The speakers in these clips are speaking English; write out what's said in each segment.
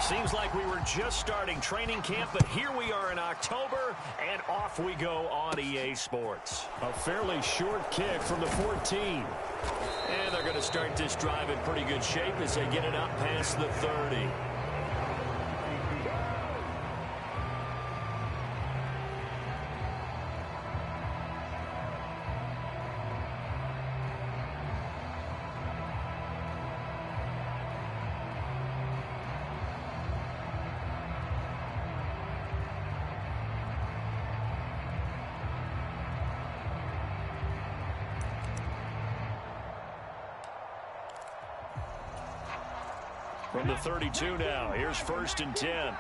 Seems like we were just starting training camp, but here we are in October, and off we go on EA Sports. A fairly short kick from the 14. And they're going to start this drive in pretty good shape as they get it up past the 30. From the 32 now, here's 1st and 10.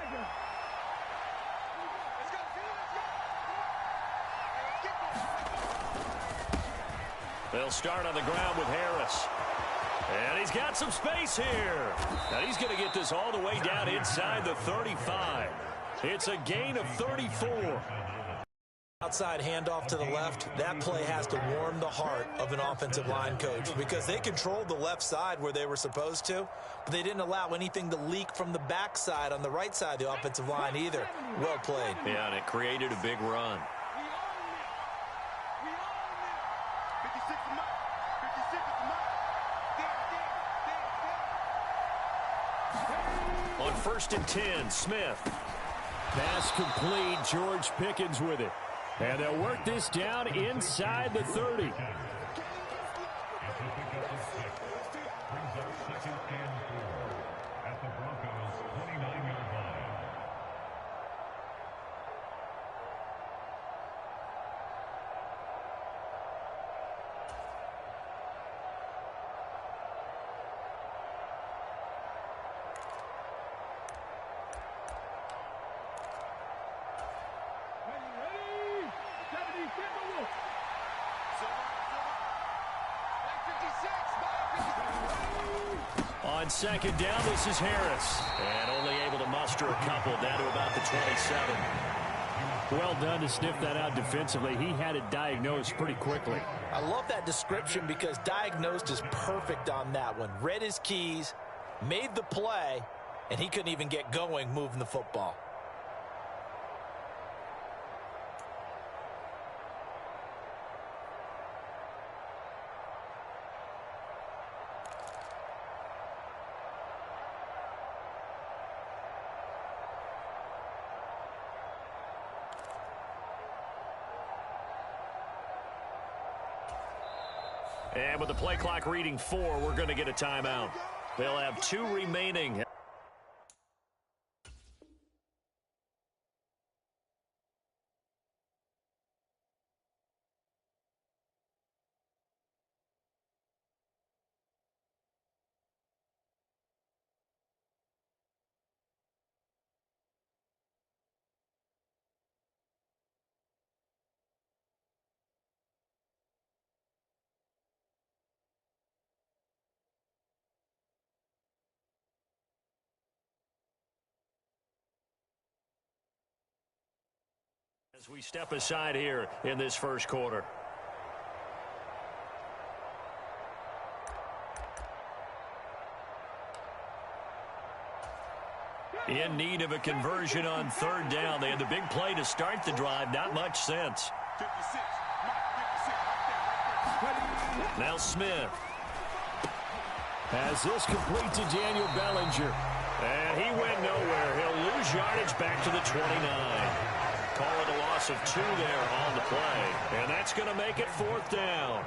They'll start on the ground with Harris. And he's got some space here. And he's going to get this all the way down inside the 35. It's a gain of 34. Outside handoff to the left, that play has to warm the heart of an offensive line coach because they controlled the left side where they were supposed to, but they didn't allow anything to leak from the backside on the right side of the offensive line either. Well played. Yeah, and it created a big run. On 1st and 10, Smith. Pass complete. George Pickens with it. And they'll work this down inside the 30. On 2nd down, this is Harris. And only able to muster a couple down to about the 27. Well done to sniff that out defensively. He had it diagnosed pretty quickly. I love that description because diagnosed is perfect on that one. Read his keys, made the play, and he couldn't even get going moving the football. And with the play clock reading 4, we're going to get a timeout. They'll have 2 remaining. As we step aside here in this first quarter. In need of a conversion on 3rd down. They had the big play to start the drive. Not much sense. Now Smith. As this complete to Daniel Bellinger. And he went nowhere. He'll lose yardage back to the 29. Call it a loss of 2 there on the play. And that's going to make it 4th down.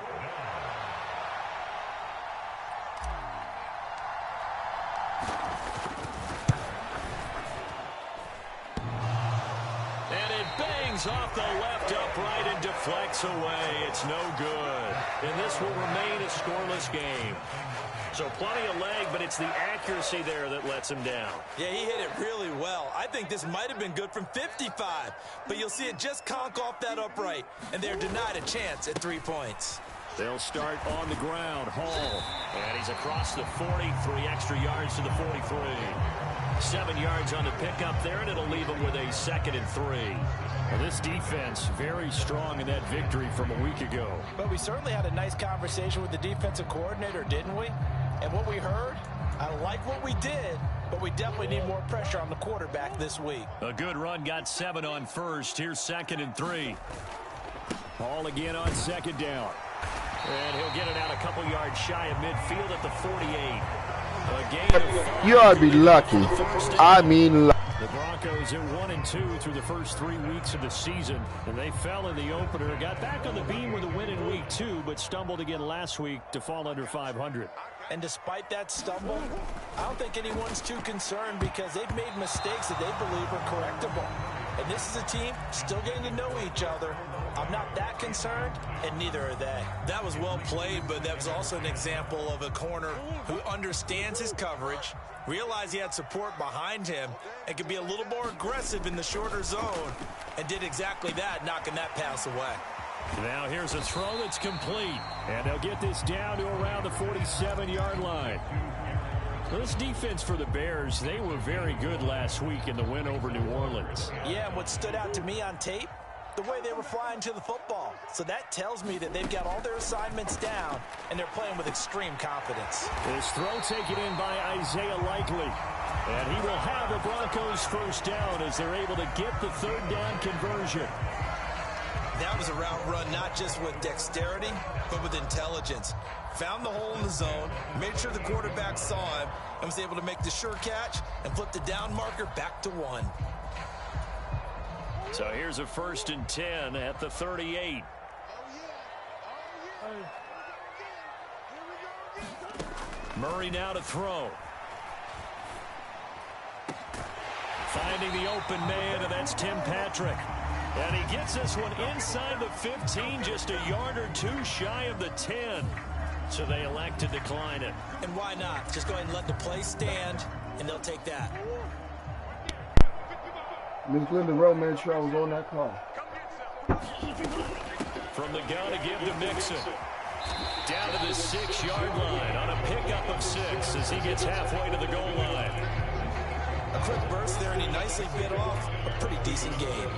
And it bangs off the left upright and deflects away. It's no good. And this will remain a scoreless game. So plenty of leg, but it's the accuracy there that lets him down. Yeah, he hit it really well. I think this might have been good from 55, but you'll see it just conk off that upright, and they're denied a chance at 3 points. They'll start on the ground. Hall. And he's across the 40, 3 extra yards to the 43. 7 yards on the pickup there, and it'll leave him with a 2nd and 3. Well, this defense very strong in that victory from a week ago. But we certainly had a nice conversation with the defensive coordinator, didn't we? And what we heard, I like like what we did, but we definitely need more pressure on the quarterback this week. A good run got 7 on first. Here's 2nd and 3. Ball again on 2nd down. And he'll get it out a couple yards shy of midfield at the 48. A gain You ought to be lucky. I mean lucky. The Broncos are 1-2 through the first 3 weeks of the season, and they fell in the opener. Got back on the beam with a win in week 2, but stumbled again last week to fall under 500. And despite that stumble, I don't think anyone's too concerned because they've made mistakes that they believe are correctable. And this is a team still getting to know each other. I'm not that concerned, and neither are they. That was well played, but that was also an example of a corner who understands his coverage, realized he had support behind him, and could be a little more aggressive in the shorter zone, and did exactly that, knocking that pass away. Now here's a throw that's complete, and they'll get this down to around the 47-yard line. This defense for the Bears, they were very good last week in the win over New Orleans. Yeah, and what stood out to me on tape, the way they were flying to the football. So that tells me that they've got all their assignments down, and they're playing with extreme confidence. This throw taken in by Isaiah Likely. And he will have the Broncos first down as they're able to get the 3rd down conversion. That was a route run not just with dexterity, but with intelligence. Found the hole in the zone, made sure the quarterback saw him, and was able to make the sure catch and flip the down marker back to 1. So here's a 1st and 10 at the 38. Murray now to throw. Finding the open man, and that's Tim Patrick. And he gets this one inside the 15, just a yard or 2 shy of the 10. So they elect to decline it. And why not? Just go ahead and let the play stand, and they'll take that. Miss Glenda Rowe made sure I was on that call. From the gun to give to Mixon. Down to the 6-yard line on a pickup of 6 as he gets halfway to the goal line. A quick burst there, and he nicely bit off a pretty decent gain.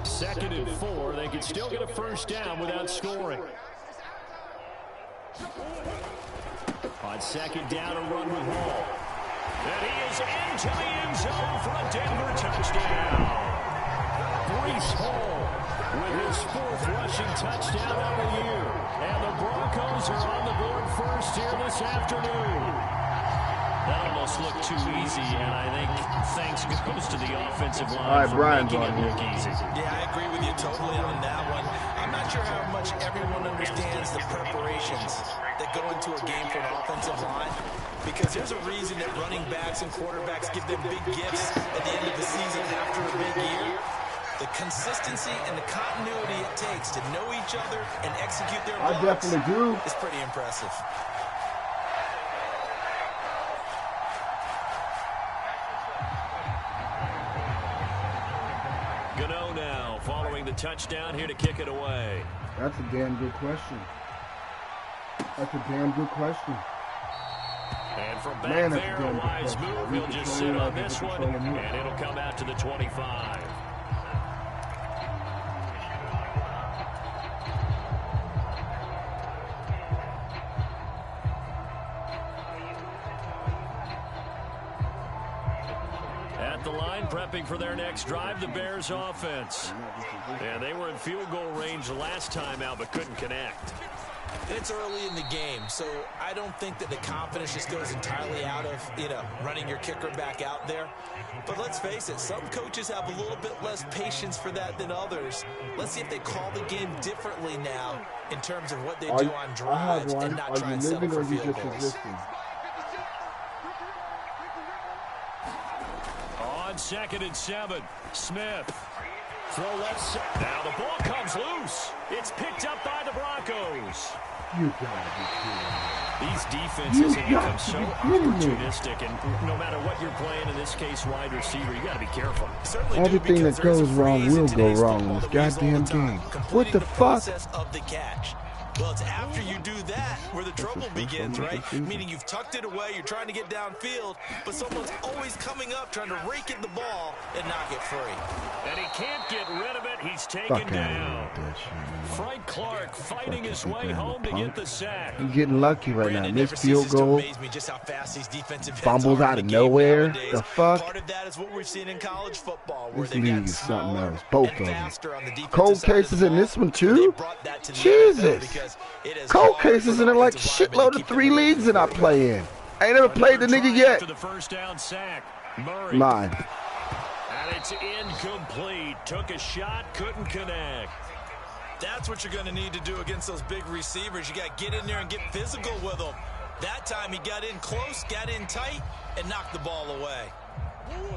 Second and 4, they can still get a first down without scoring. On 2nd down, a run with Hall. And he is into the end zone for a Denver touchdown. Breece Hall with his 4th rushing touchdown of the year. And the Broncos are on the board first here this afternoon. That almost looked too easy, and I think thanks goes to the offensive line All right, for Brian's making on it look here. easy. Yeah, I agree with you totally on that one. I'm not sure how much everyone understands the preparations that go into a game for an offensive line, because there's a reason that running backs and quarterbacks give them big gifts at the end of the season after a big year. The consistency and the continuity it takes to know each other and execute their I blocks definitely do. is pretty impressive. Gano now following the touchdown here to kick it away. That's a damn good question. That's a damn good question. And from back Man, that's there, a a damn good wise question. move. We He'll just control sit it, on we this control one, it here. and it'll come out to the 25. At the line, prepping for their next drive, the Bears offense. And they were in field goal range last time out, but couldn't connect. It's early in the game, so I don't think that the confidence just goes entirely out of, running your kicker back out there. But let's face it, some coaches have a little bit less patience for that than others. Let's see if they call the game differently now in terms of what they do on drives and not try and settle for field goals. On 2nd and 7, Smith. Throw left side. Now the ball comes loose. It's picked up by the Broncos. You gotta be kidding me. These defenses have become so opportunistic, and no matter what you're playing, in this case wide receiver, you got to be careful. Everything that goes wrong will go wrong in this goddamn game. What the fuck? Of the catch. Well, it's after you do that where the trouble begins, right? Meaning you've tucked it away, you're trying to get downfield, but someone's always coming up trying to rake at the ball and knock it free. And he can't get rid of it. he's taken Fuck down. out of that shit, man. Frank Clark fighting his way home to get the sack. He's getting lucky right now. Missed field goal. Fumbles out of nowhere. The fuck? Part of that is what we've seen in college football. This league is something else. Both of them. Cold cases in this one too? Jesus. Cold cases in it like shitload of 3 leagues that I play in. I ain't never played the nigga yet. Mine. And it's incomplete. Took a shot, couldn't connect. That's what you're going to need to do against those big receivers. You got to get in there and get physical with them. That time he got in close, got in tight, and knocked the ball away.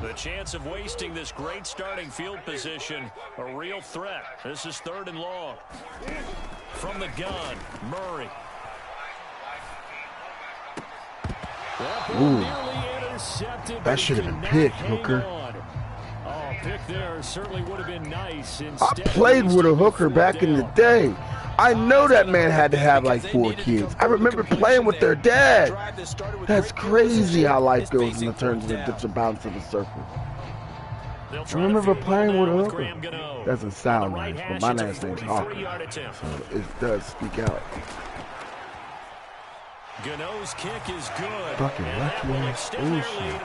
The chance of wasting this great starting field position, a real threat. This is 3rd and long. From the gun, Murray. Ooh. That should have been picked, Hooker. Pick there certainly would have been nice. I played with a hooker back in the day. I know that man had to have like 4 kids. I remember playing with their dad. That's crazy how life goes in the turns and dips and bounces of a circle. I remember playing with a hooker. Doesn't sound nice, but my last name's Hawker, so it does speak out. Gano's kick is good. Fucking lucky ass bullshit.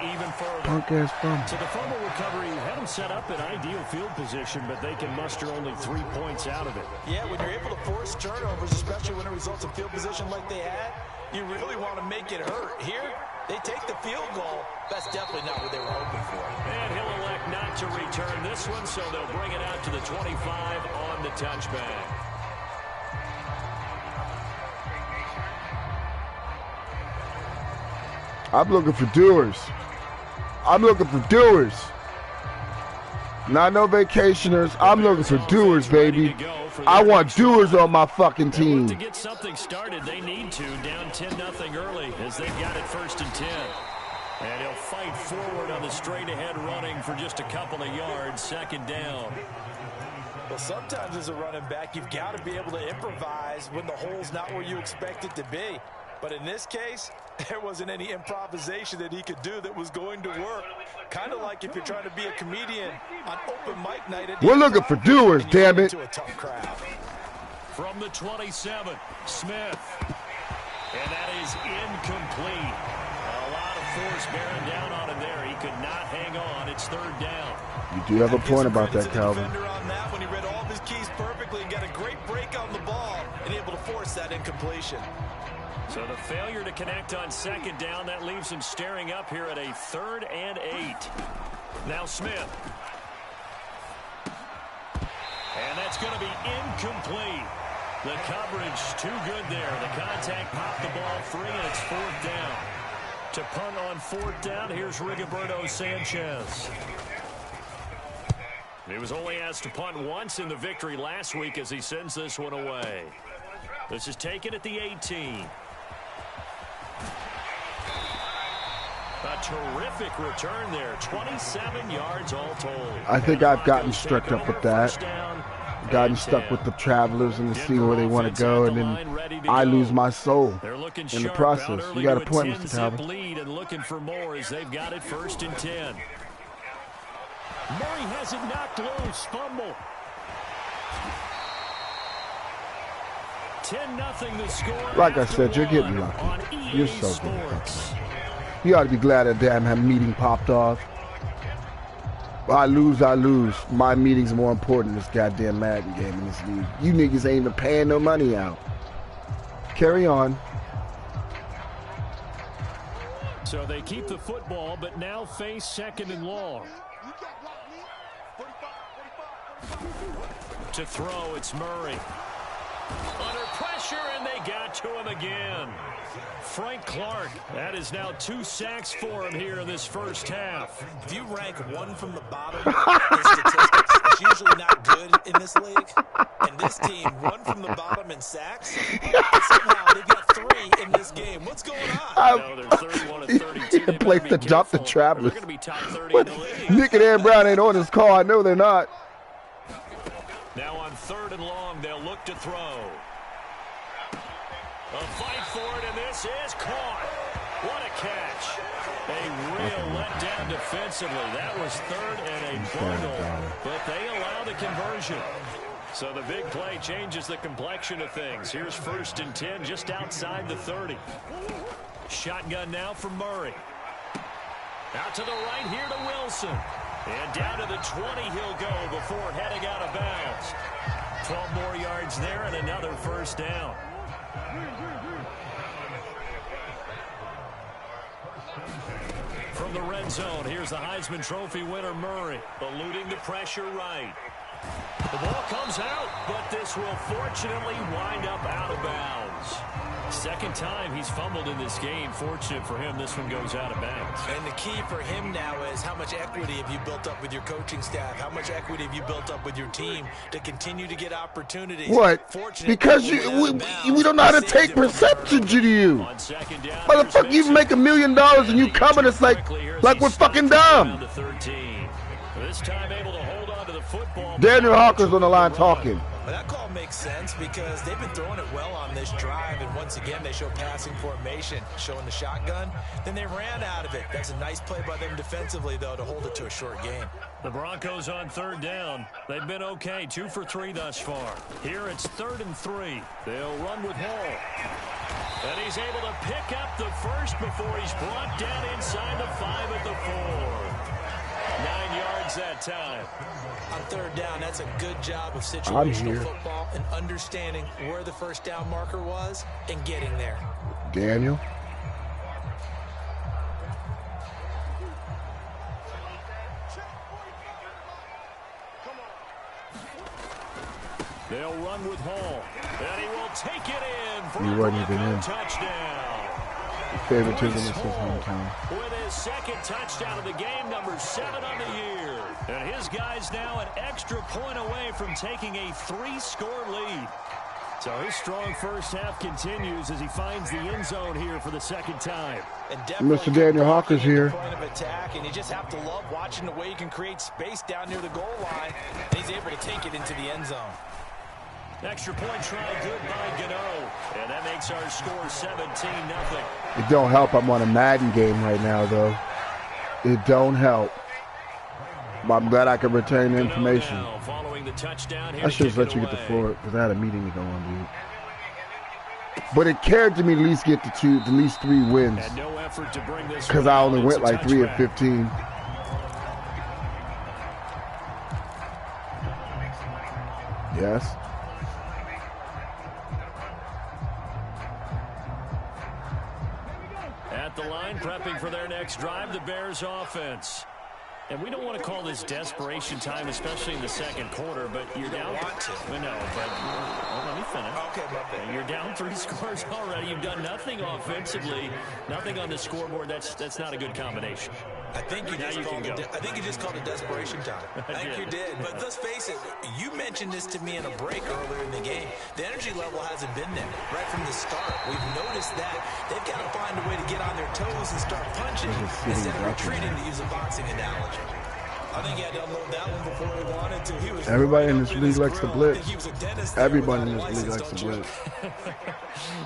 Punk ass fumble. So the fumble recovery had them set up in ideal field position, but they can muster only 3 points out of it. Yeah, when you're able to force turnovers, especially when it results in field position like they had, you really want to make it hurt. Here, they take the field goal. That's definitely not what they were hoping for. And he'll elect not to return this one, so they'll bring it out to the 25 on the touchback. I'm looking for doers. I'm looking for doers. Not no vacationers. I'm looking for doers, baby. I want doers on my fucking team. To get something started, they need to. Down 10-0 early as they've got it 1st and 10. And he'll fight forward on the straight-ahead running for just a couple of yards. 2nd down. Well, sometimes as a running back, you've got to be able to improvise when the hole's not where you expect it to be. But in this case, there wasn't any improvisation that he could do that was going to work. Kind of like if you're trying to be a comedian on open mic night. We're looking for doers, damn it. From the 27, Smith. And that is incomplete. A lot of force bearing down on him there. He could not hang on. It's 3rd down. You do have a point about that, Calvin. On that when he read all of his keys perfectly and got a great break on the ball and able to force that incompletion. So the failure to connect on 2nd down, that leaves him staring up here at a 3rd and 8. Now Smith. And that's going to be incomplete. The coverage too good there. The contact popped the ball free, and it's 4th down. To punt on 4th down, here's Rigoberto Sanchez. He was only asked to punt once in the victory last week as he sends this one away. This is taken at the 18. A terrific return there. 27 yards all told. I think I've gotten struck up with that. Gotten stuck with the Travelers and to see where they want to go, and then I lose my soul in the process. You got a point, Mr. Calvin. Lead and looking for more as they've got it 1st and 10. Murray has it knocked loose. Fumble. 10-0 the score. Like I said, you're getting lucky. You're so good. You ought to be glad that damn meeting popped off. I lose, I lose. My meeting's more important than this goddamn Madden game in this league. You niggas ain't even paying no money out. Carry on. So they keep the football, but now face 2nd and long. To throw, it's Murray. Under pressure, and they got to him again. Frank Clark, that is now 2 sacks for him here in this 1st half. If you rank 1 from the bottom in statistics, it's usually not good in this league. And this team, 1 from the bottom in sacks, somehow they've got 3 in this game. What's going on? No, they're 31 and 32. He plays to dump the Travelers. They're going to be top 30 in the league. Nick and Aaron Brown ain't on this call. I know they're not. Now on 3rd and long, they'll look to throw. A fight for it, and this is caught. What a catch. A real letdown defensively. That was 3rd and a bundle, but they allow the conversion. So the big play changes the complexion of things. Here's 1st and 10 just outside the 30. Shotgun now for Murray. Out to the right here to Wilson. And down to the 20 he'll go before heading out of bounds. 12 more yards there and another 1st down. From the red zone, here's the Heisman Trophy winner Murray, eluding the pressure right. The ball comes out, but this will fortunately wind up out of bounds. Second time he's fumbled in this game. Fortunate for him, this one goes out of bounds. And the key for him now is how much equity have you built up with your coaching staff? How much equity have you built up with your team to continue to get opportunities? What? Because we don't know how to take perception to you. Motherfucker, you make $1 million and you come and it's like we're fucking dumb. This time able to hold on to the football. Daniel Hawkins on the line talking. Well, that call makes sense because they've been throwing it well on this drive, and once again they show passing formation, showing the shotgun. Then they ran out of it. That's a nice play by them defensively, though, to hold it to a short game. The Broncos on 3rd down. They've been okay, 2 for 3 thus far. Here it's 3rd and 3. They'll run with Hall. And he's able to pick up the first before he's brought down inside the 5 at the 4. 9 yards that time. On 3rd down, that's a good job of situational football and understanding where the 1st down marker was and getting there. Daniel. They'll run with Hall. And he will take it in for a touchdown. Favoritism is his hometown. With his 2nd touchdown of the game, number 7 on the year. And his guy's now an extra point away from taking a 3-score lead. So his strong first half continues as he finds the end zone here for the 2nd time. Mr. Daniel Hawkins here. Point of attack, and you just have to love watching the way you can create space down near the goal line. And he's able to take it into the end zone. Extra point try good by Gano. And that makes our score 17-0. It don't help I'm on a Madden game right now, though. It don't help. But I'm glad I can retain the information. I should have let you get the floor because I had a meeting to go on, dude. But it cared to me to at least get at least 3 wins. Because I only went like 3 of 15. Yes. At the line, prepping for their next drive, the Bears offense. And we don't want to call this desperation time, especially in the 2nd quarter, but you're down. Let me finish. Okay, you're down 3 scores already. You've done nothing offensively, nothing on the scoreboard. That's not a good combination. I think you just called it desperation time. I think you did. But let's face it, you mentioned this to me in a break earlier in the game. The energy level hasn't been there right from the start. We've noticed that. They've got to find a way to get on their toes and start punching instead of retreating, to use a boxing analogy. I think he had to unload that one before he wanted to. Everybody in this league likes to blitz. Everybody in this league likes to blitz.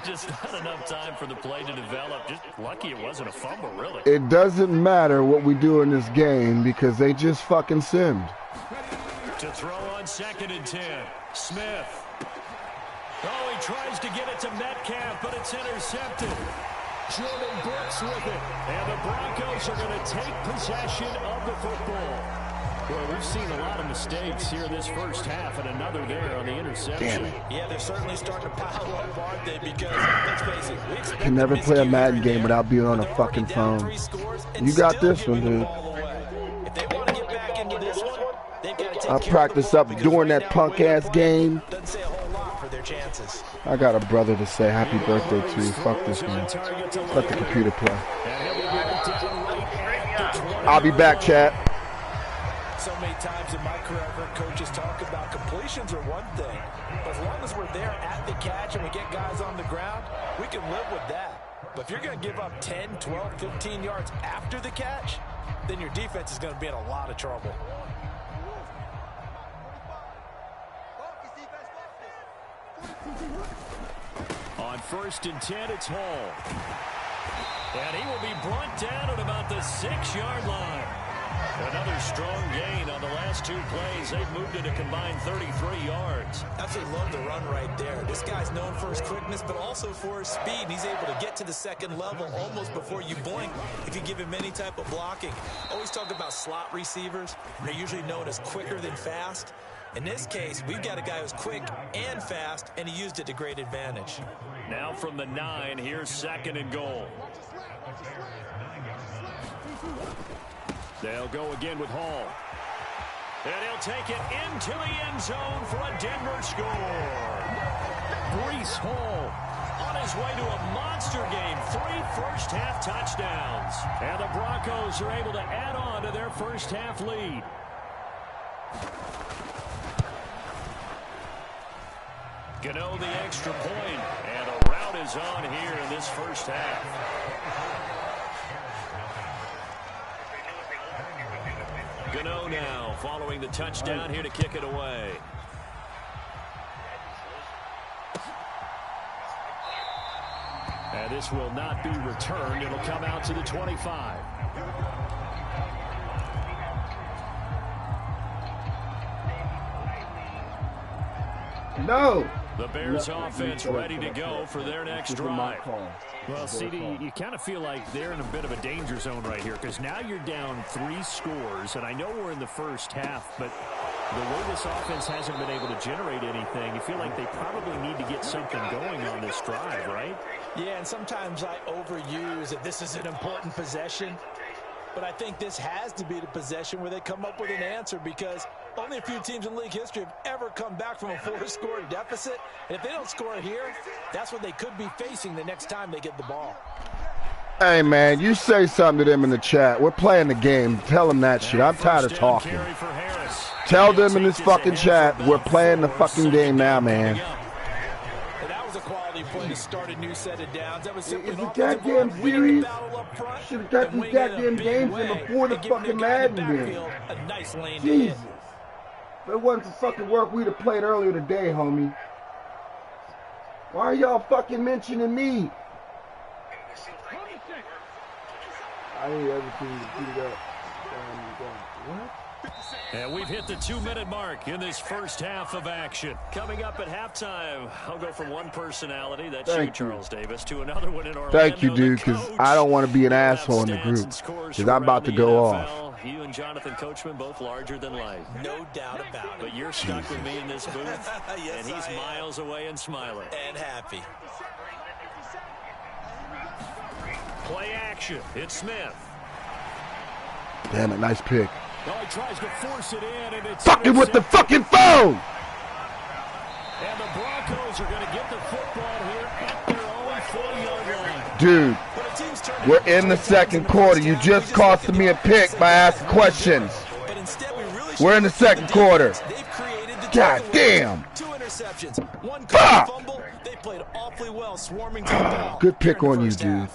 Just not enough time for the play to develop. Just lucky it wasn't a fumble, really. It doesn't matter what we do in this game because they just fucking simmed. To throw on 2nd and 10. Smith. Oh, he tries to get it to Metcalf, but it's intercepted. Jordan Brooks with it. And the Broncos are going to take possession of the football. Well, we've seen a lot of mistakes here this first half, and another there on the interception. Yeah, they're certainly starting to pile up, aren't they? Because, let's face it, we expect can never play a Madden game without being on a fucking phone. You got this one, dude. If they want to get back into this one, they've got to take I practiced up during that punk-ass game. Doesn't say a whole lot for their chances. I got a brother to say happy birthday to. Fuck this man. Let the computer play. I'll be back, chat. So many times in my career, I've heard coaches talk about completions are one thing. But as long as we're there at the catch and we get guys on the ground, we can live with that. But if you're going to give up 10, 12, 15 yards after the catch, then your defense is going to be in a lot of trouble. On 1st and 10, it's Hall. And he will be brought down at about the 6-yard line. Another strong gain on the last 2 plays. They've moved it a combined 33 yards. Absolutely love the run right there. This guy's known for his quickness, but also for his speed. He's able to get to the second level almost before you blink if you give him any type of blocking. Always talk about slot receivers. They're usually known as quicker than fast. In this case, we've got a guy who's quick and fast, and he used it to great advantage. Now from the 9, here's 2nd and goal. They'll go again with Hall. And he'll take it into the end zone for a Denver score. Breece Hall on his way to a monster game. 3 first-half touchdowns. And the Broncos are able to add on to their first-half lead. Gano the extra point, and a rout is on here in this first half. Gano now following the touchdown here to kick it away. And this will not be returned. It'll come out to the 25. No. The Bears offense ready to go for their next drive. Well, CD, you kind of feel like they're in a bit of a danger zone right here because now you're down 3 scores, and I know we're in the first half, but the way this offense hasn't been able to generate anything, you feel like they probably need to get something going on this drive, right? Yeah, and sometimes I overuse that this is an important possession. But I think this has to be the possession where they come up with an answer because only a few teams in league history have ever come back from a 4-score deficit. And if they don't score here, that's what they could be facing the next time they get the ball. Hey, man, you say something to them in the chat. We're playing the game. Tell them that shit. I'm tired of talking. Tell them in this fucking chat we're playing the fucking game now, man. Play to start a new set of downs. That was it's a goddamn series. Should have got these goddamn games in before the fucking Madden game. Jesus. If it wasn't for fucking work we'd have played earlier today, homie. Why are y'all fucking mentioning me? I need everything to beat up. What? And we've hit the 2-minute mark in this first half of action. Coming up at halftime, I'll go from one personality, that's you, Charles Davis, to another one in Orlando. Thank you, dude, because I don't want to be an asshole in the group. Because I'm about to go off. You and Jonathan Coachman both larger than life. No doubt about it. But you're stuck with me in this booth, yes, and he's miles away and smiling. And happy. Play action. It's Smith. Damn it, nice pick. Well, he tries to force it in, and it's fucking with the fucking phone. And the Broncos are going to get the football here at their own 40-yard line. Dude, we're in the second quarter. You just cost me a pick by asking questions. We're in the second quarter. God damn. 2 interceptions, 1 fumble. They played awfully well, swarming to the ball. Good pick on you, dude.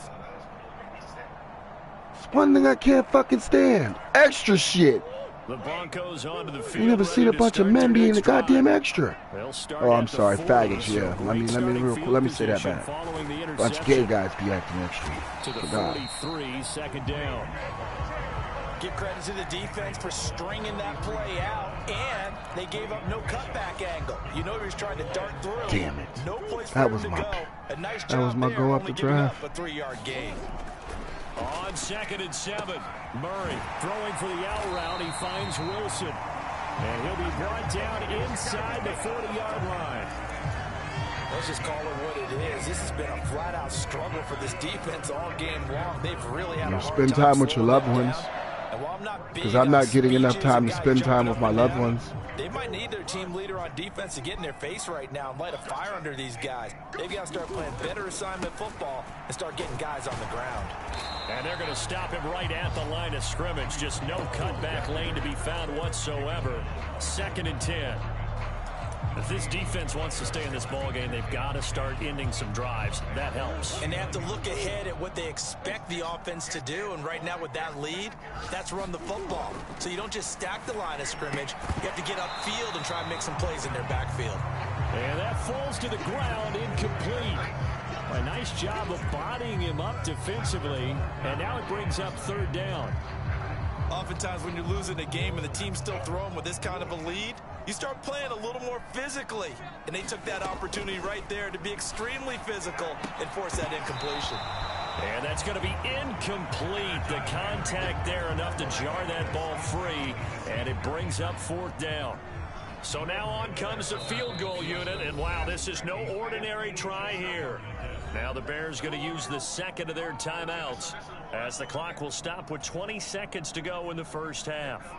One thing I can't fucking stand. Extra shit. The Broncos onto the field. You never seen a bunch of men being a goddamn extra. Oh, I'm sorry, faggots, yeah. Let me say that back. Bunch of gay guys be acting extra. To the 43, second down. Give credit to the defense for stringing that play out, and they gave up no cutback angle. You know he was trying to dart through. Damn it. No place for that him was to my go. A nice job that was my there, go up only the giving draft. up a 3-yard gain. On 2nd and 7, Murray throwing for the out route. He finds Wilson. And he'll be brought down inside the 40-yard line. Let's just call it what it is. This has been a flat-out struggle for this defense all game long. They've really had a hard spend time with your loved ones. Because I'm not getting enough time to spend time with my loved ones. They might need their team leader on defense to get in their face right now and light a fire under these guys. They've got to start playing better assignment football and start getting guys on the ground. And they're going to stop him right at the line of scrimmage. Just no cutback lane to be found whatsoever. 2nd and 10. If this defense wants to stay in this ballgame, they've got to start ending some drives. That helps. And they have to look ahead at what they expect the offense to do. And right now with that lead, that's run the football. So you don't just stack the line of scrimmage. You have to get upfield and try and make some plays in their backfield. And that falls to the ground, incomplete. A nice job of bodying him up defensively. And now it brings up 3rd down. Oftentimes when you're losing a game and the team's still throwing with this kind of a lead, you start playing a little more physically. And they took that opportunity right there to be extremely physical and force that incompletion. And that's going to be incomplete. The contact there enough to jar that ball free, and it brings up 4th down. So now on comes the field goal unit, and wow, this is no ordinary try here. Now the Bears going to use the second of their timeouts as the clock will stop with 20 seconds to go in the first half.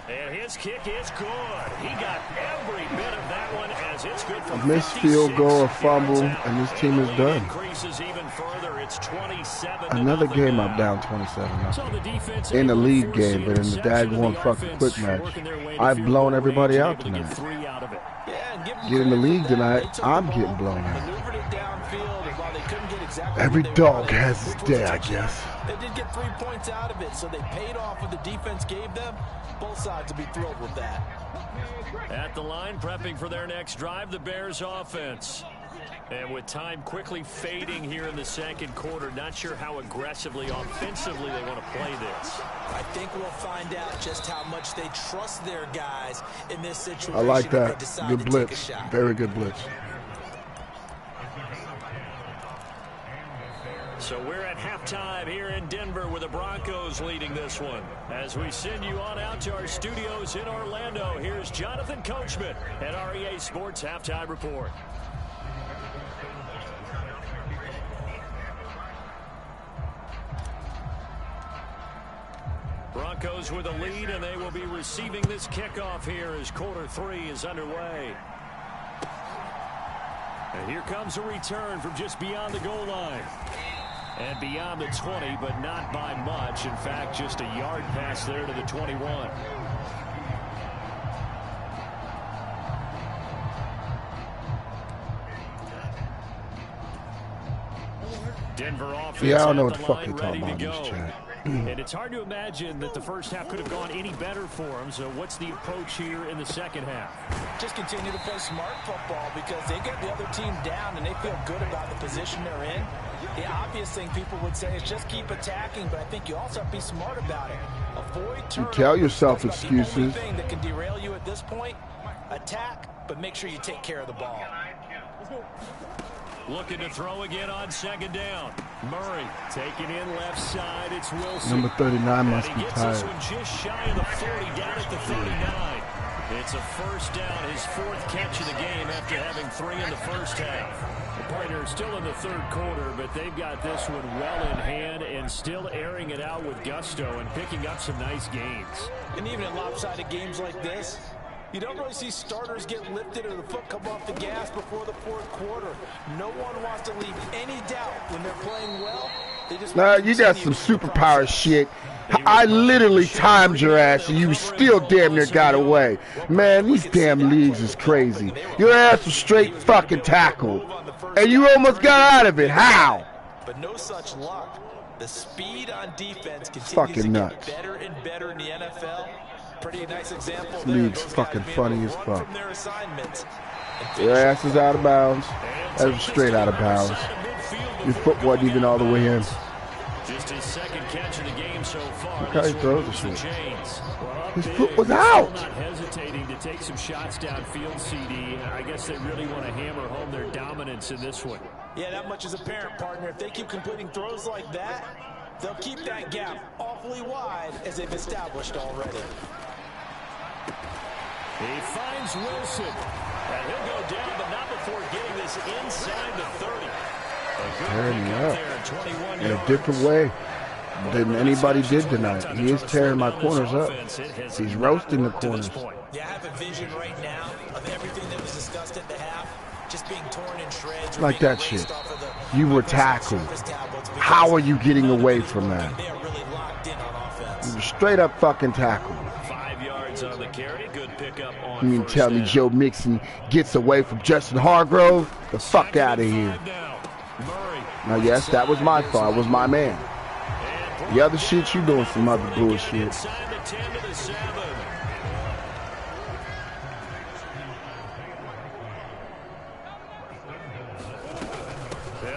And his kick is good. He got every bit of that one as it's good for missed field goal, a fumble, and this team is done. Even further, it's 27 Another game I'm down 27-0. In the league game, but in the daggone fucking quick match, I've blown everybody out tonight. Get in the league tonight, I'm getting blown out. Every dog has his day, I guess. They did get 3 points out of it, so they paid off what the defense gave them. Both sides will be thrilled with that. At the line, prepping for their next drive, the Bears offense. And with time quickly fading here in the second quarter, not sure how aggressively, offensively they want to play this. I think we'll find out just how much they trust their guys in this situation. I like that. Good blitz. Very good blitz. So we're at halftime here in Denver with the Broncos leading this one. As we send you on out to our studios in Orlando, here's Jonathan Coachman at REA Sports Halftime Report. Broncos with a lead, and they will be receiving this kickoff here as quarter 3 is underway. And here comes a return from just beyond the goal line. And beyond the 20, but not by much. In fact, just a yard pass there to the 21. Denver offense. Yeah, I don't know what the fuck they're talking about in this chat. And it's hard to imagine that the first half could have gone any better for them. So what's the approach here in the second half? Just continue to play smart football because they get the other team down and they feel good about the position they're in. The obvious thing people would say is just keep attacking, but I think you also have to be smart about it. Avoid turnovers. You tell yourself excuses. The only thing that can derail you at this point, attack, but make sure you take care of the ball. Looking to throw again on second down. Murray taking in left side. It's Wilson. Number 39 must be tired. This one just shy of the 40, down at the 39. It's a first down, his 4th catch of the game after having 3 in the first half. The Pirates still in the third quarter, but they've got this one well in hand and still airing it out with gusto and picking up some nice gains. And even in lopsided games like this, you don't really see starters get lifted or the foot come off the gas before the 4th quarter. No one wants to leave any doubt when they're playing well. They just you got some superpower shit. I literally timed your ass and you still damn near got away. Man, these damn leagues is crazy. Your ass was straight fucking tackled. And you almost got out of it. How? But no such luck. The speed on defense continues fucking to nuts. get better and better in the NFL. Pretty nice example This there. league's fucking funny as fuck. Your ass is out of bounds. That was straight out of bounds. Your foot wasn't even all the way in. Just his second catch of the game so far. Look how he throws the shit. His Big. foot was out. Not hesitating to take some shots downfield, CD. I guess they really want to hammer home their dominance in this one. Yeah, that much is apparent, partner. If they keep completing throws like that, they'll keep that gap awfully wide as they've established already. He finds Wilson. And he'll go down, but not before getting this inside the 30. Tearing me up in a different way than anybody did tonight. He is tearing my corners up. He's roasting the corners. Yeah, I have a vision right now of everything that was discussed at the half just being torn in shreds. Like that shit. You were tackled. How are you getting away from that? You were straight up fucking tackled. 5 yards on the carry. Good pickup on. You mean tell me Joe Mixon gets away from Justin Hargrove? The fuck out of here. Now, yes, that was my fault. It was my man. The other shit, you doing some other bullshit.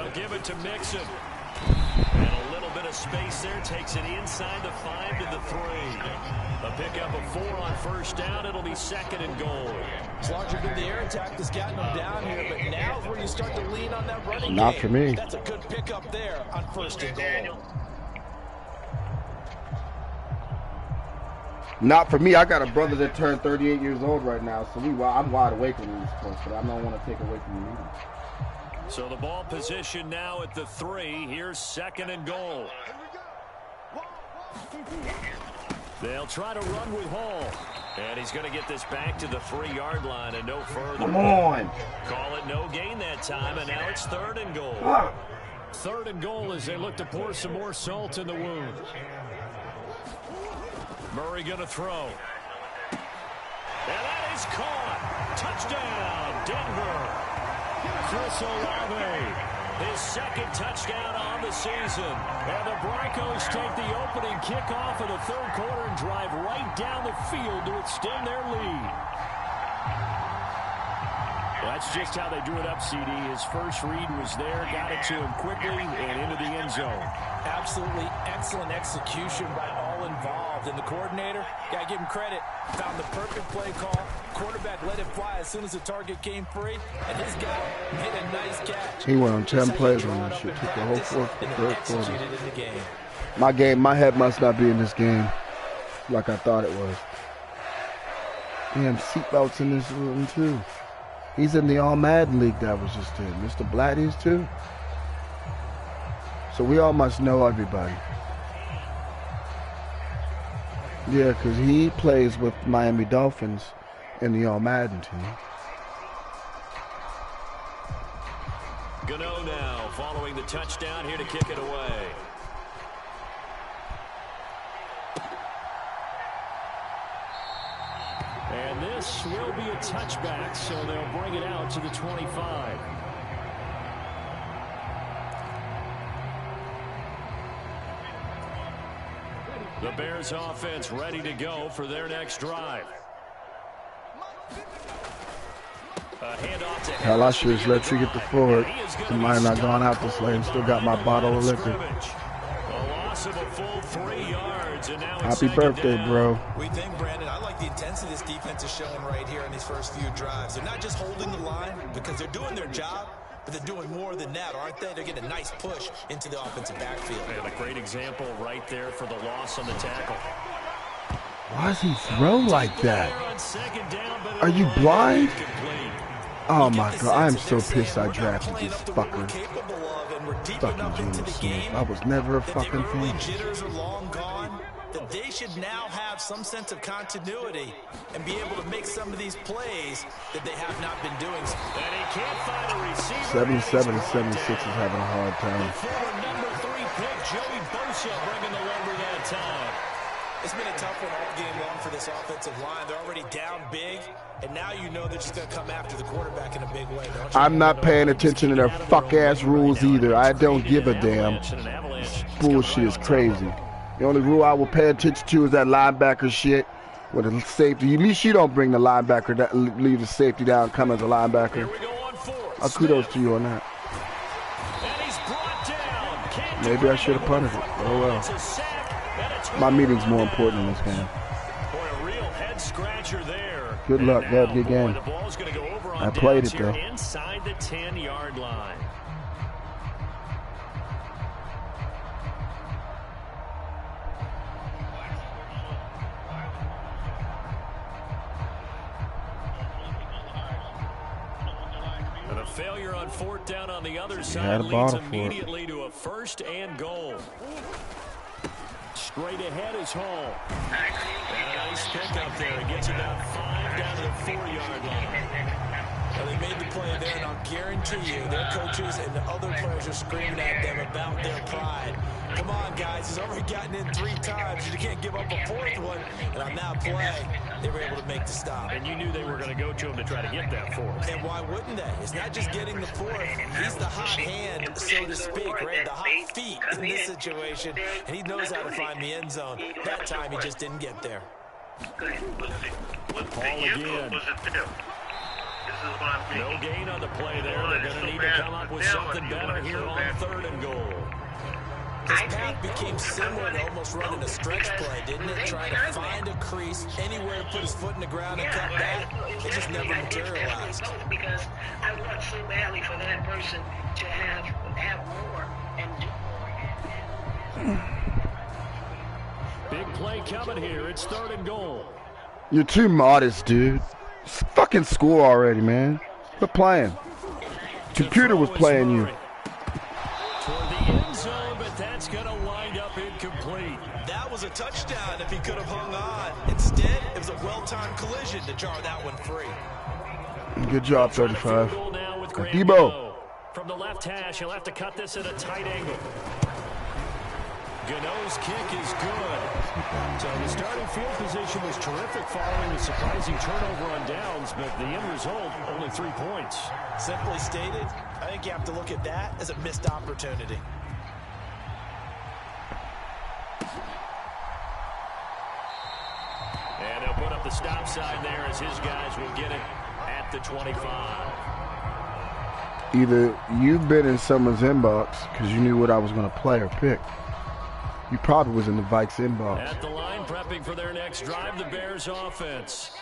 They'll give it to Mixon. And a little bit of space there. Takes it inside the 5 to the 3. A pickup of 4 on first down. It'll be 2nd and goal. It's larger than the air attack that's gotten them down here, but now's where you start to lean on that running Not game. for me. That's a good pickup there on 1st and goal. Not for me. I got a brother that turned 38 years old right now, so I'm wide awake when he's supposed to. I don't want to take away from you either. So the ball position now at the 3. Here's 2nd and goal. They'll try to run with Hall. And he's going to get this back to the 3-yard line and no further. Come on. Call it no gain that time, and now it's 3rd and goal. 3rd and goal as they look to pour some more salt in the wound. Murray going to throw. And that is caught. Touchdown, Denver. Chris Olave, his 2nd touchdown on the season. And the Broncos take the opening kickoff of the 3rd quarter and drive right down the field to extend their lead. That's just how they drew it up, CD. His first read was there, got it to him quickly, and into the end zone. Absolutely excellent execution by all involved. And the coordinator, got to give him credit, found the perfect play call. Quarterback let it fly as soon as the target came free, and his guy hit a nice catch. He went on 10 plays on that shit. Took the whole 3rd quarter. My head must not be in this game like I thought it was. Damn, seatbelts in this room too. He's in the All Madden League that was just in. Mr. Blatt is too. So we all must know everybody. Yeah, because he plays with Miami Dolphins in the All Madden team. Gano now following the touchdown here to kick it away. And this will be a touchback, so they'll bring it out to the 25. The Bears offense ready to go for their next drive. Hell, I should have let you get the forward. He might have not gone out this lane. Still got my bottle of liquor. Happy birthday, bro. We think, Brandon, I like the intensity this defense is showing right here in these first few drives. They're not just holding the line because they're doing their job, but they're doing more than that, aren't they? They're getting a nice push into the offensive backfield. And a great example right there for the loss on the tackle. Why does he throw like that? Are you blind? Oh my God, I'm so pissed I drafted this fucker. Fucking Geno Smith. I was never a fucking fan. Jitters are long gone. That they should now have some sense of continuity and be able to make some of these plays that they have not been doing. And he can't find a receiver. 77 and 76 is having a hard time. Former number 3 pick Joey Bosa bringing the lumber that time. It's been a tough one all game long for this offensive line. They're already down big, and now you know they're just going to come after the quarterback in a big way, don't you? I'm not paying attention to their fuck-ass rules either. I don't give a damn. This bullshit is crazy. The only rule I will pay attention to is that linebacker shit with the safety. At least you don't bring the linebacker, leave the safety down, come as a linebacker. Kudos to you on that. Maybe I should have punted it. Oh well. My meeting's more important in this game. Good luck, Dad. Good game. I played it though. Inside the 10-yard line. And a failure on 4th down on the other side leads immediately to a 1st and goal. Straight ahead is Hall. And a nice pickup there. It gets about 5 down to the 4-yard line. Well, they made the play there, and I'll guarantee you their coaches and the other players are screaming at them about their pride. Come on, guys. He's already gotten in 3 times. You can't give up a 4th one. And on that play, they were able to make the stop. And you knew they were going to go to him to try to get that 4th. And why wouldn't they? It's not just getting the 4th. He's the hot hand, so to speak, right? The hot feet in this situation. And he knows how to find the end zone. That time, he just didn't get there. Paul again. No gain on the play there. They're going to need to come up with something better here on 3rd and goal. His path became similar to almost running a stretch play, didn't it? Trying to find a crease, anywhere to put his foot in the ground and cut back. It just never materialized. Because I want so badly for that person to have more and do more. Big play coming here. It's 3rd and goal. You're too modest, dude. Fucking score already, man. Quit playing. Computer was playing you. Toward the end zone, but that's going to wind up incomplete. That was a touchdown if he could have hung on. Instead, it was a well-timed collision to jar that one free. Good job, 35. Debo. From the left hash, he'll have to cut this at a tight angle. Gano's kick is good. So the starting field position was terrific following the surprising turnover on downs, but the end result, only 3 points. Simply stated, I think you have to look at that as a missed opportunity. And he'll put up the stop sign there as his guys will get it at the 25. Either you've been in someone's inbox because you knew what I was going to play or pick. You probably was in the Vikes inbox. At the line, prepping for their next drive, the Bears offense.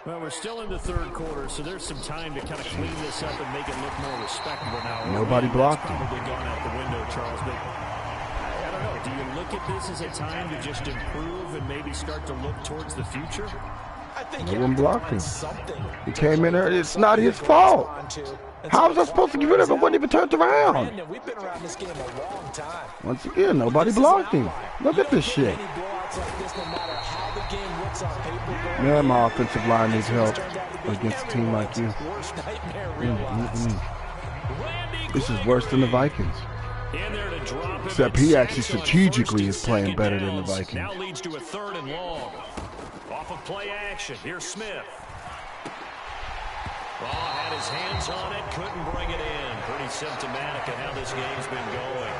Well, we're still in the 3rd quarter, so there's some time to kind of clean this up and make it look more respectable now. Nobody blocked him. Probably gone out the window, Charles, but I don't know. Do you look at this as a time to just improve and maybe start to look towards the future? I think no one blocked him. He came in there. It's not his fault. How was I supposed to get rid of it? It wasn't even turned around. We've been around this game a long time. Once again, nobody blocked him. Look at this shit. Man, my offensive line needs help against a team like you. This is worse than the Vikings. Except he actually strategically is playing better than the Vikings. Now leads to a 3rd and long. Off of play action. Here's Smith. Had his hands on it, couldn't bring it in. Pretty symptomatic of how this game's been going.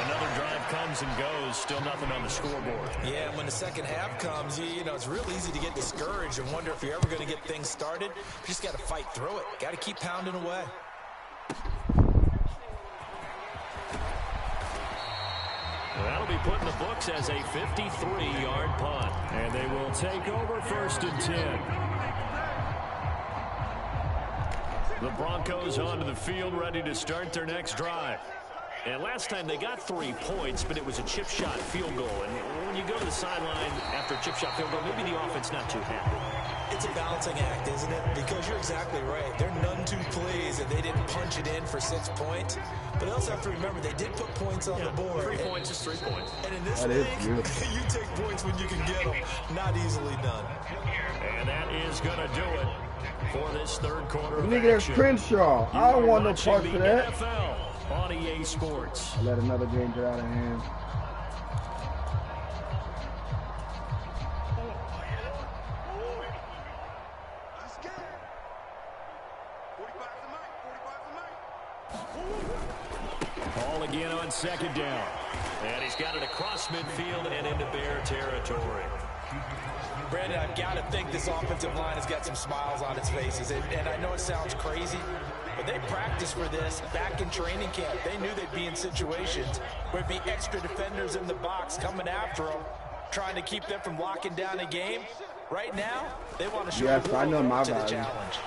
Another drive comes and goes, still nothing on the scoreboard. Yeah, when the second half comes, you know, it's real easy to get discouraged and wonder if you're ever going to get things started. You just got to fight through it. Got to keep pounding away. That'll be put in the books as a 53-yard punt. And they will take over 1st and 10. The Broncos onto the field, ready to start their next drive. And last time they got 3 points, but it was a chip shot field goal. And when you go to the sideline after a chip shot field goal, maybe the offense not too happy. It's a balancing act, isn't it? Because you're exactly right. They're none too pleased that they didn't punch it in for 6 points. But they also have to remember they did put points on the board. 3 points is 3 points. And in this league, you take points when you can get them. Not easily done. And that is going to do it for this 3rd quarter. Nigga, that's Crenshaw. I don't want no part of that. NFL on EA Sports. I let another game get out of hand. Ball again on 2nd down. And he's got it across midfield and into Bear territory. Brandon, I've got to think this offensive line has got some smiles on its faces. And I know it sounds crazy, but they practiced for this back in training camp. They knew they'd be in situations where it'd be extra defenders in the box coming after them, trying to keep them from locking down a game. Right now, they want to show yes, I know my to the value. challenge.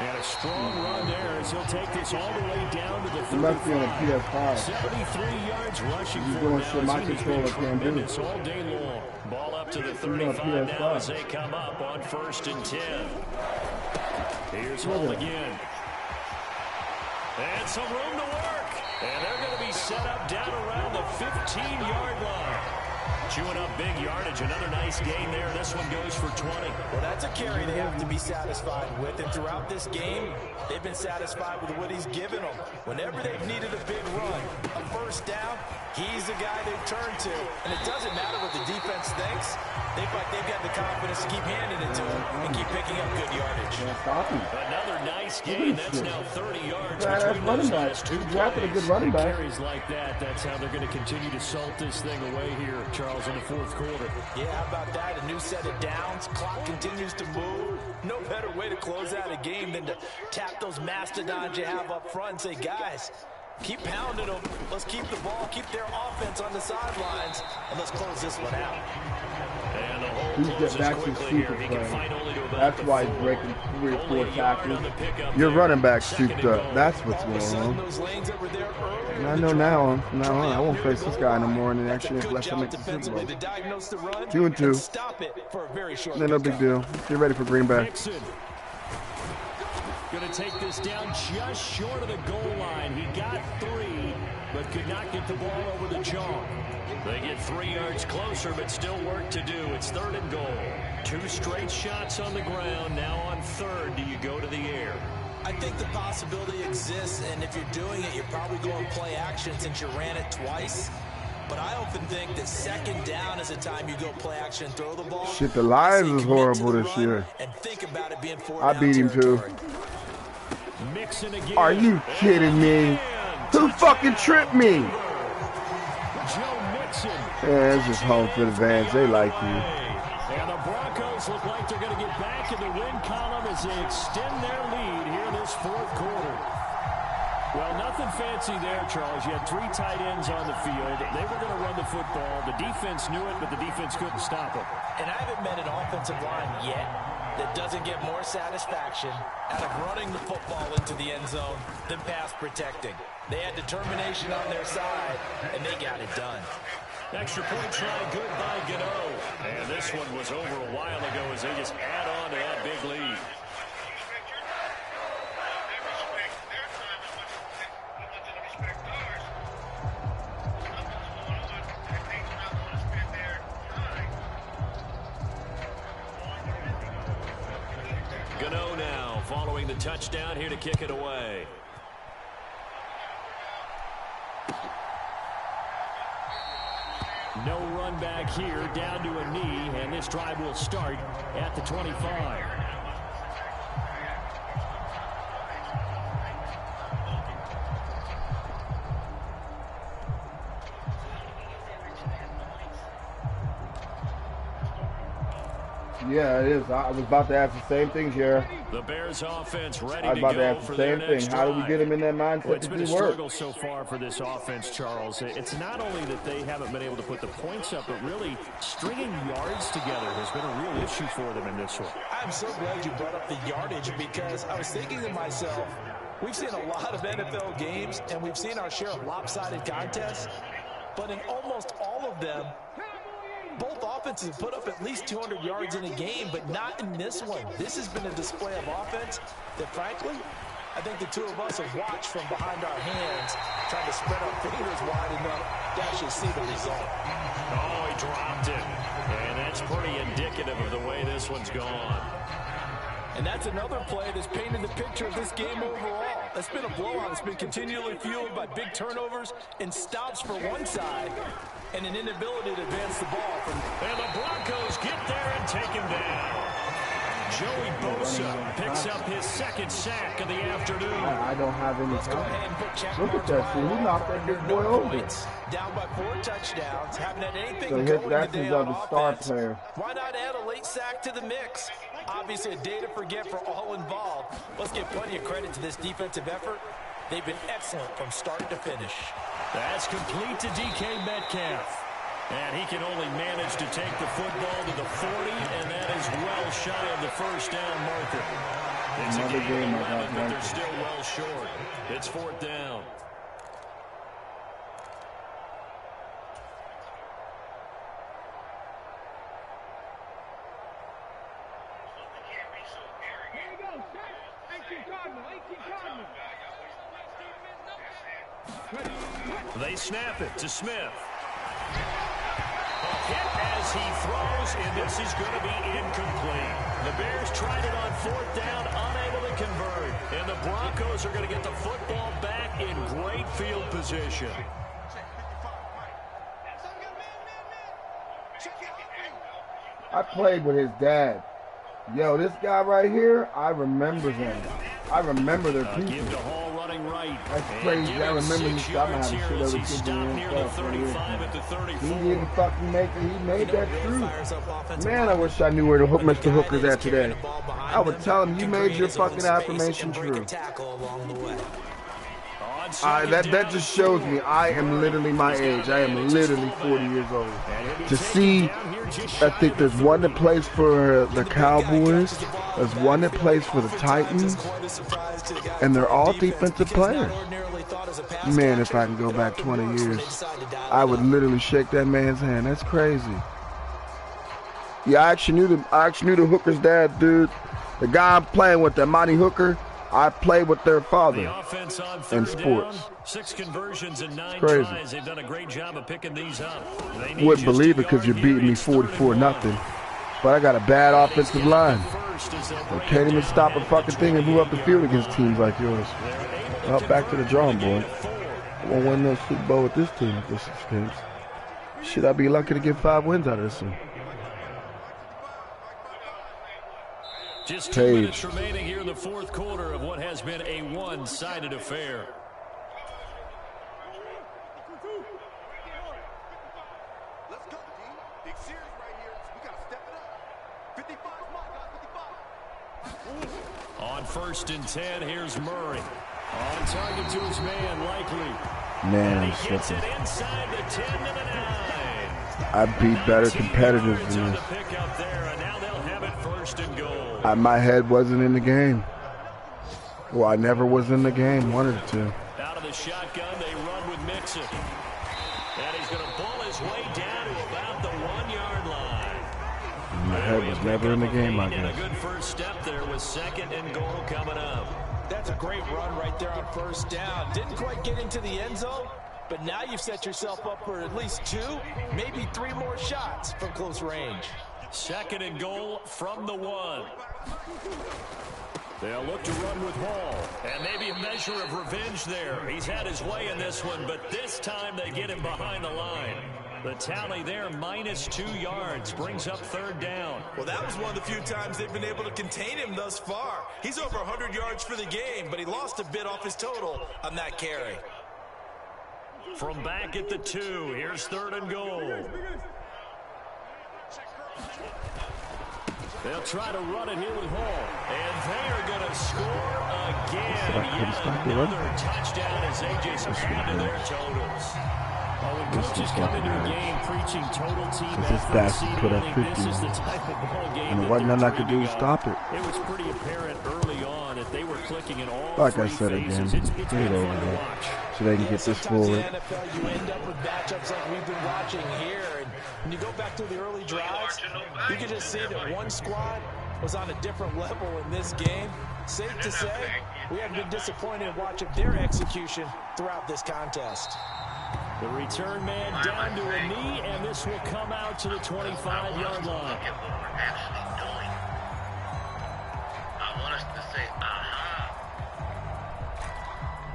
And a strong run there as he'll take this all the way down to the 35. Must be on a PS5. 73 yards rushing He's for doing now. shit my He's been controller can't do. tremendous all day long. Ball up to the 35 now as they come up on 1st and 10. Here's Hull again. And some room to work. And they're going to be set up down around the 15-yard line. Chewing up big yardage. Another nice gain there. This one goes for 20. Well, that's a carry they have to be satisfied with. And throughout this game, they've been satisfied with what he's given them. Whenever they've needed a big run, a 1st down, he's the guy they've turned to. And it doesn't matter what the defense thinks. They feel like they've got the confidence to keep handing it to him and keep picking up good yardage. Another nice gain. That's now 30 yards That's between running those back. last 2 He drafted a plays. good running back. Carries like that, that's how they're going to continue to salt this thing away here, Charles, in the fourth quarter. Yeah, how about that? A new set of downs. Clock continues to move. No better way to close out a game than to tap those mastodons you have up front and say, guys, keep pounding them. Let's keep the ball, keep their offense on the sidelines, and let's close this one out. And the hole He's closes getting back to quickly here. super He can play. fight only to about That's the why he's 4. breaking 3 or 4 Only a yard tackles. on the pickup Your there. running back Second souped and up. goal. That's what's All of a going sudden, on. those lanes that were there earlier And in I the know drive, now. I won't face this guy no line. more, and then That's a actually good left him job make the Super defensively Bowl. to diagnose the run 2 and 2. and stop it for a very short Then no big deal. Get ready for Green Bay. Mixon going to take this down just short of the goal line. He got 3, but could not get the ball over the jaw. They get 3 yards closer, but still work to do. It's 3rd and goal. 2 straight shots on the ground. Now on 3rd, do you go to the air? I think the possibility exists, and if you're doing it, you're probably going play action since you ran it twice. But I often think that 2nd down is a time you go play action and throw the ball. Shit, the Lions is horrible this year. And think about it being 4 I down beat him too. territory. Mixon again. Are you kidding me? Who fucking tripped me? Joe Mixon. Yeah, it's just home field advantage. They like you. And the Broncos look like they're going to get back in the win column as they extend their lead here in this fourth quarter. Well, nothing fancy there, Charles. You had 3 tight ends on the field. They were going to run the football. The defense knew it, but the defense couldn't stop them. And I haven't met an offensive line yet that doesn't get more satisfaction out of running the football into the end zone than pass protecting. They had determination on their side, and they got it done. Extra point try good by Gano. And this one was over a while ago as they just add on to that big lead. Gano now following the touchdown here to kick it away. No run back here, down to a knee, and this drive will start at the 25. Yeah, it is. I was about to ask the same thing, Jared. The Bears offense ready I was to about to go ask for the their same thing. next How do we drive. get him in that Well, mindset it's to been a do work? struggle so far for this offense, Charles. It's not only that they haven't been able to put the points up, but really stringing yards together has been a real issue for them in this one. I'm so glad you brought up the yardage because I was thinking to myself, we've seen a lot of NFL games and we've seen our share of lopsided contests, but in almost all of them, both offenses put up at least 200 yards in a game, but not in this one. This has been a display of offense that, frankly, I think the two of us have watched from behind our hands, trying to spread our fingers wide enough to actually see the result. Oh, he dropped it. And that's pretty indicative of the way this one's gone. And that's another play that's painted the picture of this game overall. It's been a blowout. It's been continually fueled by big turnovers and stops for one side and an inability to advance the ball. And the Broncos get there and take him down. Joey Bosa picks up his 2nd sack of the afternoon. I don't have any Let's go time. ahead and put check Look at marks that. See, behind he knocked that big boy over. points. Down by 4 touchdowns. Haven't had anything So going that's today his on other star offense. player. Why not add a late sack to the mix? Obviously a day to forget for all involved. Let's give plenty of credit to this defensive effort. They've been excellent from start to finish. That's complete to DK Metcalf. And he can only manage to take the football to the 40, and that is well shy of the first down marker. It's a Another game game of I 11, got but right. they're still well short. It's 4th down. They snap it to Smith. A hit as he throws, and this is going to be incomplete. The Bears tried it on 4th down, unable to convert. And the Broncos are going to get the football back in great field position. I played with his dad. Yo, this guy right here, I remember him. I remember their people. Give to Hall running right. That's crazy. I remember he stopped having shit over He stopped near the 35 at the 34. He didn't fucking make it. He made that true. Man, I wish I knew where the Mr. Hooker's at today. I would tell him, you made your fucking affirmation true. That just shows me I am literally my age. I am literally 40 years old. To see, I think there's one that plays for the Cowboys, there's one that plays for the Titans, and they're all defensive players. Man, if I can go back 20 years, I would literally shake that man's hand. That's crazy. Yeah, I actually knew the Hooker's dad, dude. The guy I'm playing with, that Monty Hooker, I played with their father in sports. 6 conversions and 9 crazy. tries. They've done a great job of picking these up. Wouldn't believe it because you're beating me 44-0. But I got a bad offensive line. I can't even stop a fucking thing and move up the field against teams like yours. Well, back to the drawing board. I won't win no Super Bowl with this team if this is the case. Shit, I'd be lucky to get 5 wins out of this one. Just 2 minutes remaining here in the 4th quarter of what has been a one-sided affair. Let's go, team. Big series right here. We got to step it up. 55, come on, guys, 55. On 1st and 10, here's Murray. On target to his man, Likely. Man, and he gets it inside the 10 to the 9. I beat better competitors than this. My head wasn't in the game. Well, I never was in the game. Wanted to. Out of the shotgun, they run with Mixon. And he's going to pull his way down to about the 1-yard line. My head was never in the game, I guess. A good first step there with 2nd and goal coming up. That's a great run right there on 1st down. Didn't quite get into the end zone, but now you've set yourself up for at least 2, maybe 3 more shots from close range. 2nd and goal from the 1. They'll look to run with Hall. And maybe a measure of revenge there. He's had his way in this one, but this time they get him behind the line. The tally there, minus 2 yards, brings up 3rd down. Well, that was one of the few times they've been able to contain him thus far. He's over 100 yards for the game, but he lost a bit off his total on that carry. From back at the 2, here's 3rd and goal. They'll try to run it here with Hall. And they are going to score again. Yet another touchdown as they just add to their totals. When coaches come into a game preaching total team effort, put up 50. this is the type of ball game. And there wasn't nothing I could do to stop it. It was pretty apparent early on that they were clicking in all like three I said phases. again, It's get over fun to there. watch. So they can get this forward. In the NFL, you end up with matchups like we've been watching here. And when you go back to the early drives, you can just see that one squad was on a different level in this game. Safe to say, we haven't been disappointed in watching their execution throughout this contest. The return man down to a knee, and this will come out to the 25-yard line. I want us to say, aha.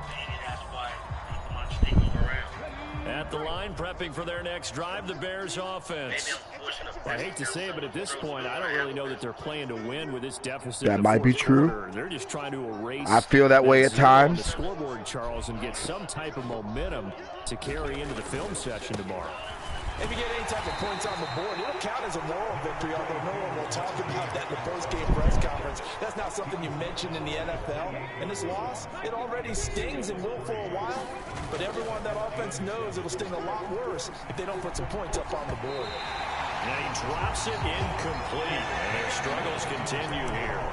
Maybe that's why people aren't sneaking around. At the line, prepping for their next drive, the Bears offense. I hate to say it, but at this point, I don't really know that they're playing to win with this deficit. That might be true. They're just trying to erase. I feel that way at times. The scoreboard, Charles, and get some type of momentum to carry into the film session tomorrow. If you get any type of points on the board, it'll count as a moral victory, although no one will talk about that in the post-game press conference. That's not something you mentioned in the NFL. And this loss, it already stings and will for a while, but everyone that offense knows it'll sting a lot worse if they don't put some points up on the board. And he drops it incomplete, and their struggles continue here.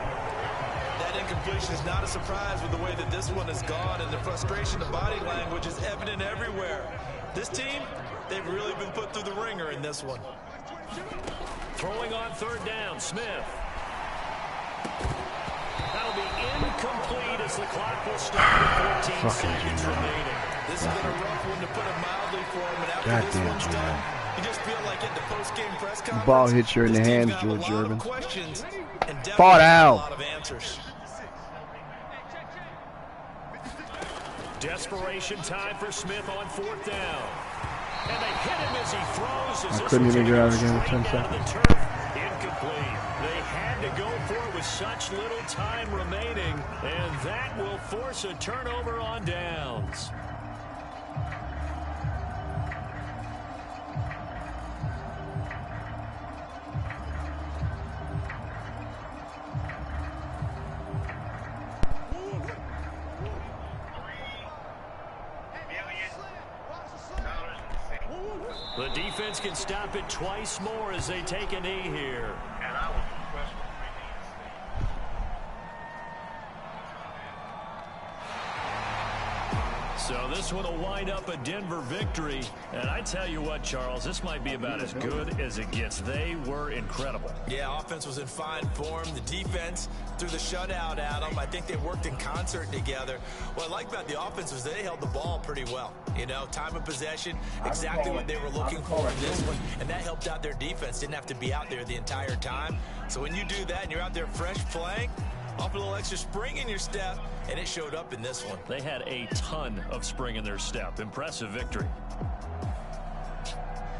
That incompletion is not a surprise with the way that this one has gone, and the frustration, the body language is evident everywhere. This team, they've really been put through the ringer in this one. Throwing on 3rd down, Smith. That'll be incomplete as the clock will start with 14 seconds remaining. This has been a rough one to put it mildly for him, and after this one's done, you just feel like at the post-game press conference, The ball hits you in the hands, a George lot of Irvin. questions and definitely Fall a down. lot of answers. Desperation time for Smith on 4th down. And they hit him as he throws. I couldn't even get out again in 10 seconds. incomplete. They had to go for it with such little time remaining, and that will force a turnover on downs. The defense can stop it twice more as they take a knee here. So this one will wind up a Denver victory. And I tell you what, Charles, this might be about as good as it gets. They were incredible. Yeah, offense was in fine form. The defense threw the shutout at them. I think they worked in concert together. What I like about the offense was they held the ball pretty well. You know, time of possession, exactly what they were looking for in this one. And that helped out their defense. Didn't have to be out there the entire time. So when you do that and you're out there fresh playing, up a little extra spring in your step, and it showed up in this one. They had a ton of spring in their step. Impressive victory.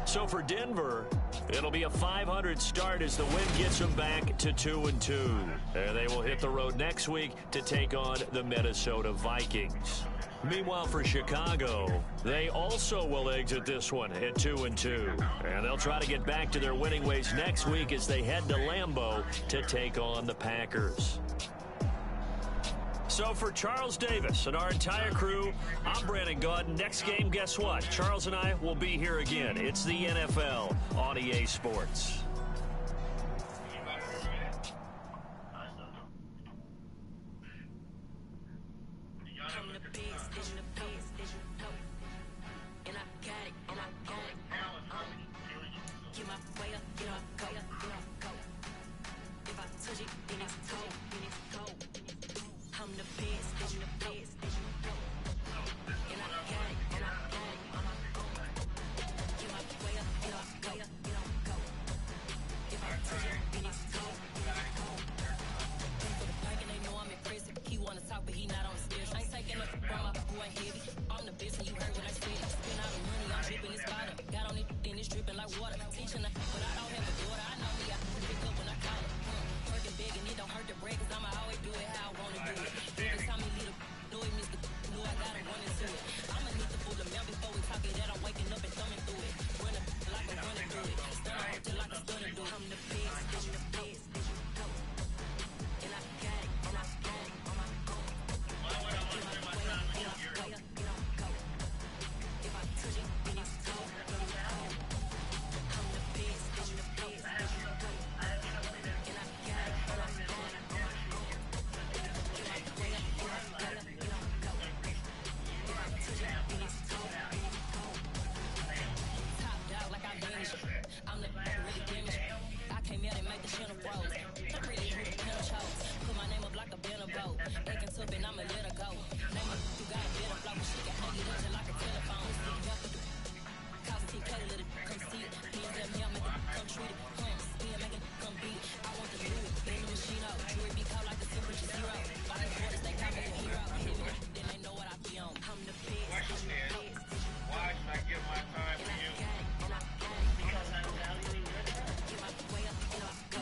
So for Denver, it'll be a .500 start as the win gets them back to 2-2. And they will hit the road next week to take on the Minnesota Vikings. Meanwhile, for Chicago, they also will exit this one at 2-2. And they'll try to get back to their winning ways next week as they head to Lambeau to take on the Packers. So for Charles Davis and our entire crew, I'm Brandon Gaudin. Next game, guess what? Charles and I will be here again. It's the NFL on EA Sports.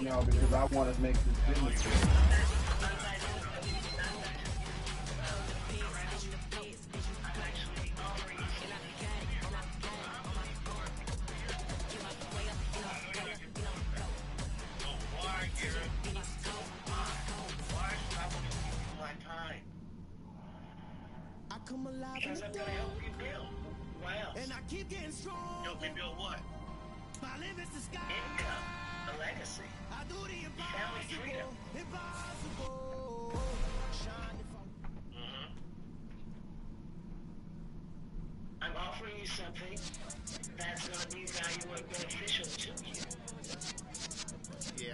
No, because I want to make this business. Come alive because I'm going to help you build. Why else? And I keep getting strong. Help me build what? My limit's the sky. Income. A legacy. I do the Family freedom. Impossible. Shine I'm offering you something that's going to be valuable and beneficial to you. Yeah.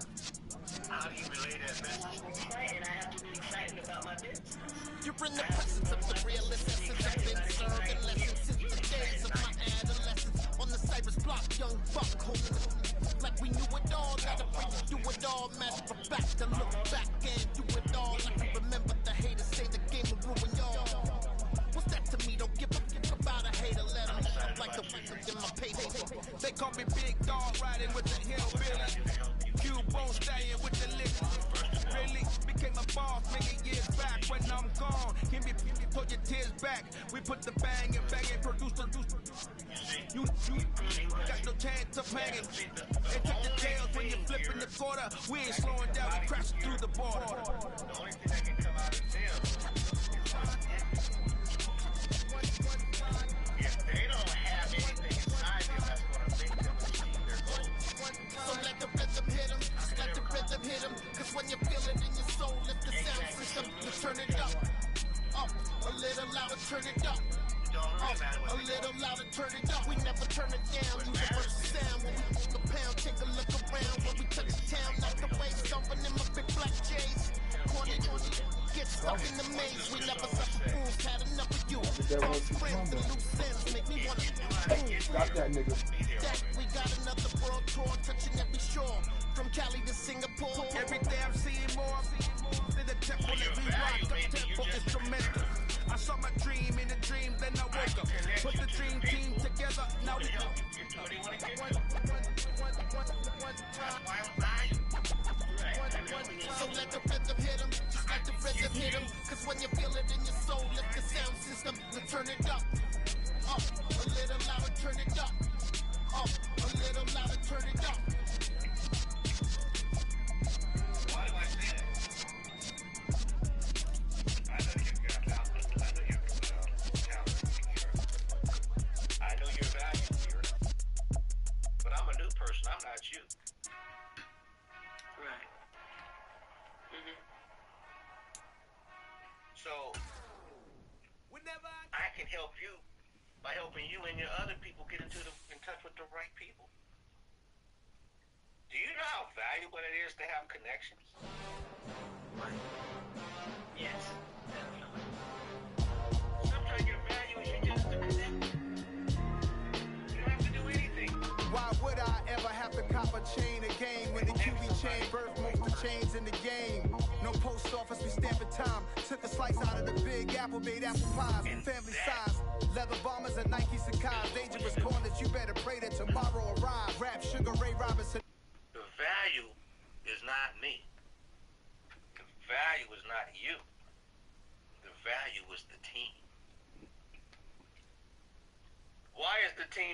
How do you relay that message? And I have to be excited about my business. You're in the presence of the realest essence. I've been serving lessons since the days of my adolescence. On the Cypress block, young buck holding it like we knew it all. Gotta bring it, do it all. Matter of fact, to look back and do it all. I can remember the haters say the game will ruin y'all. What's that to me? Don't give a fuck about a hater. Let them up like the records in my paper. They call me Big Dog riding with the hillbilly. Cue boss many years back when I'm gone. Give me put your tears back. We put the bang and produce the you got no chance of hanging. They took the tails when you're flipping the quarter. We ain't slowing down, we crashing through the border. The only thing that can come out of jail is if they don't have anything inside them that's going to make them achieve their goals. So let the rhythm hit them, let the rhythm hit them. Cause when you feel it in your soul, lift the sound system, you turn it up. Up, a little louder, turn it up. Up, a little louder, turn it up. We never turn it down, universal sound. When we walk a pound, take a look around. When we touch the town, knock the waves, stomping in my big black J's. Corny, get stuck in the maze. We never suffer fools, had enough of you. False friends and loose ends make me want to Got that nigga. we got another world tour touching every shore. From Cali to Singapore. Every day I'm seeing more. In the temple, every rock up tempo is tremendous. I saw my dream in a dream, then I woke up. Put the dream team together, now we go. So let the rhythm hit them, just let the rhythm hit them. Cause when you feel it in your soul, lift the sound system and turn it up. Up, a little louder, turn it up. Up, a little louder, turn it up. Why do I say that? I know you've got talent. I know you're talented here. I know your value here. But I'm a new person. I'm not you. Right. So I can help you by helping you and your other people get in touch with the right people. Do you know how valuable it is to have connections? Right. Yes, definitely. Sometimes your value is just to connect. You don't have to do anything. Why would I ever have to cop a chain again when the QB chain birthed most of the chains in the game? No post office, we stamping time. Took a slice out of the big apple, made apple pies. Family size, leather bombers and Nike Sacai's. Dangerous corners, you better pray that tomorrow arrive. Rap Sugar Ray Robinson. The value is not me. The value is not you. The value is the team. Why is the team